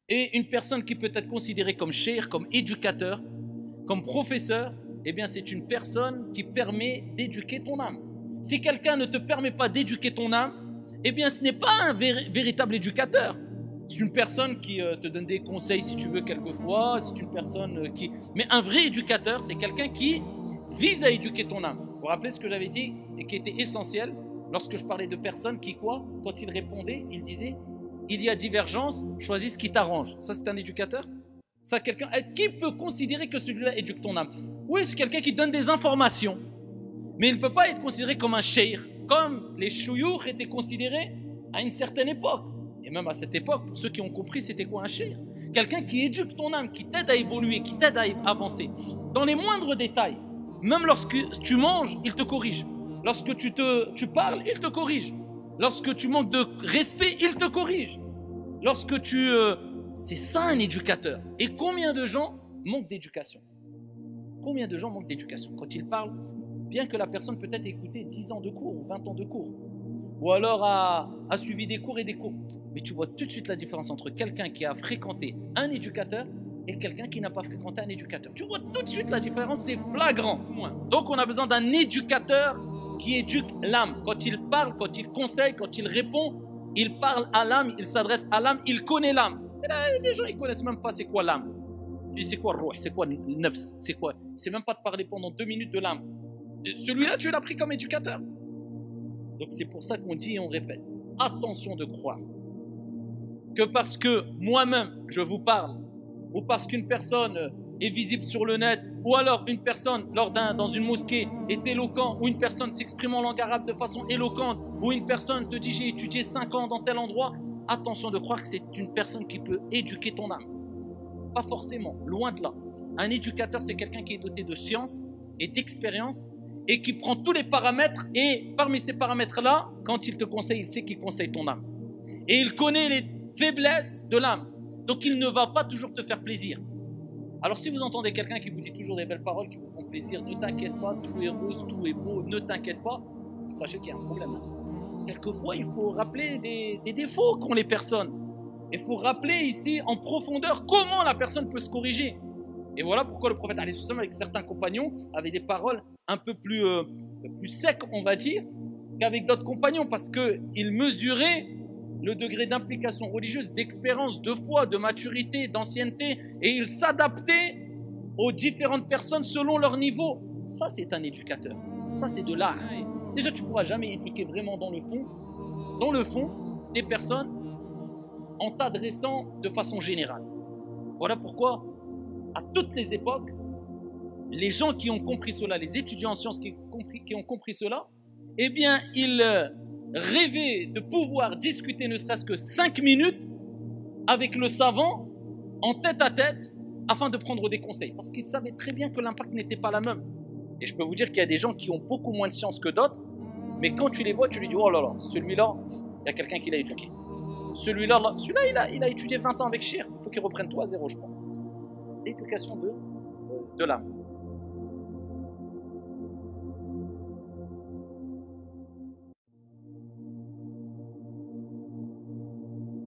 Et une personne qui peut être considérée comme cheikh, comme éducateur, comme professeur, eh bien c'est une personne qui permet d'éduquer ton âme. Si quelqu'un ne te permet pas d'éduquer ton âme, eh bien ce n'est pas un véritable éducateur. C'est une personne qui te donne des conseils si tu veux quelquefois, c'est une personne qui... Mais un vrai éducateur, c'est quelqu'un qui vise à éduquer ton âme. Vous vous rappelez ce que j'avais dit et qui était essentiel lorsque je parlais de personnes qui quoi? Quand ils répondaient, ils disaient il y a divergence, choisis ce qui t'arrange. Ça c'est un éducateur? Ça quelqu'un qui peut considérer que celui-là éduque ton âme? Oui, c'est quelqu'un qui donne des informations. Mais il ne peut pas être considéré comme un cheikh, comme les chouyours étaient considérés à une certaine époque. Et même à cette époque, pour ceux qui ont compris, c'était quoi un cheikh? Quelqu'un qui éduque ton âme, qui t'aide à évoluer, qui t'aide à avancer. Dans les moindres détails, même lorsque tu manges, il te corrige. Lorsque tu parles, il te corrige. Lorsque tu manques de respect, il te corrige. Lorsque tu... c'est ça un éducateur. Et combien de gens manquent d'éducation? Combien de gens manquent d'éducation? Quand ils parlent, bien que la personne peut-être ait écouté 10 ans de cours ou 20 ans de cours, ou alors a suivi des cours et des cours. Mais tu vois tout de suite la différence entre quelqu'un qui a fréquenté un éducateur et quelqu'un qui n'a pas fréquenté un éducateur. Tu vois tout de suite la différence, c'est flagrant. Donc on a besoin d'un éducateur qui éduque l'âme. Quand il parle, quand il conseille, quand il répond, il parle à l'âme, il s'adresse à l'âme, il connaît l'âme. Et là, il y a des gens, ils ne connaissent même pas c'est quoi l'âme. Tu dis c'est quoi le ruh, c'est quoi le nafs, c'est quoi? C'est même pas de parler pendant 2 minutes de l'âme. Celui-là, tu l'as pris comme éducateur. Donc c'est pour ça qu'on dit et on répète, attention de croire que parce que moi-même je vous parle, ou parce qu'une personne est visible sur le net, ou alors une personne dans une mosquée est éloquent, ou une personne s'exprime en langue arabe de façon éloquente, ou une personne te dit j'ai étudié 5 ans dans tel endroit, attention de croire que c'est une personne qui peut éduquer ton âme. Pas forcément, loin de là. Un éducateur, c'est quelqu'un qui est doté de science et d'expérience et qui prend tous les paramètres, et parmi ces paramètres-là, quand il te conseille, il sait qu'il conseille ton âme. Et il connaît les faiblesses de l'âme. Donc il ne va pas toujours te faire plaisir. Alors si vous entendez quelqu'un qui vous dit toujours des belles paroles qui vous font plaisir, ne t'inquiète pas, tout est rose, tout est beau, ne t'inquiète pas, sachez qu'il y a un problème. Quelquefois, il faut rappeler des défauts qu'ont les personnes. Il faut rappeler ici en profondeur comment la personne peut se corriger. Et voilà pourquoi le prophète avec certains compagnons avait des paroles un peu plus secs, on va dire, qu'avec d'autres compagnons, parce qu'il mesurait le degré d'implication religieuse, d'expérience, de foi, de maturité, d'ancienneté, et il s'adaptait aux différentes personnes selon leur niveau. Ça, c'est un éducateur. Ça, c'est de l'art. Déjà, tu ne pourras jamais éduquer vraiment dans le fond, des personnes en t'adressant de façon générale. Voilà pourquoi, à toutes les époques, les gens qui ont compris cela, les étudiants en sciences qui ont compris cela, eh bien, ils rêvaient de pouvoir discuter ne serait-ce que 5 minutes avec le savant en tête à tête afin de prendre des conseils. Parce qu'ils savaient très bien que l'impact n'était pas la même. Et je peux vous dire qu'il y a des gens qui ont beaucoup moins de science que d'autres, mais quand tu les vois, tu lui dis, oh là là, celui-là, il y a quelqu'un qui l'a éduqué. Celui-là, il a étudié 20 ans avec Cheikh, il faut qu'il reprenne tout à zéro, je crois. L'éducation de l'âme.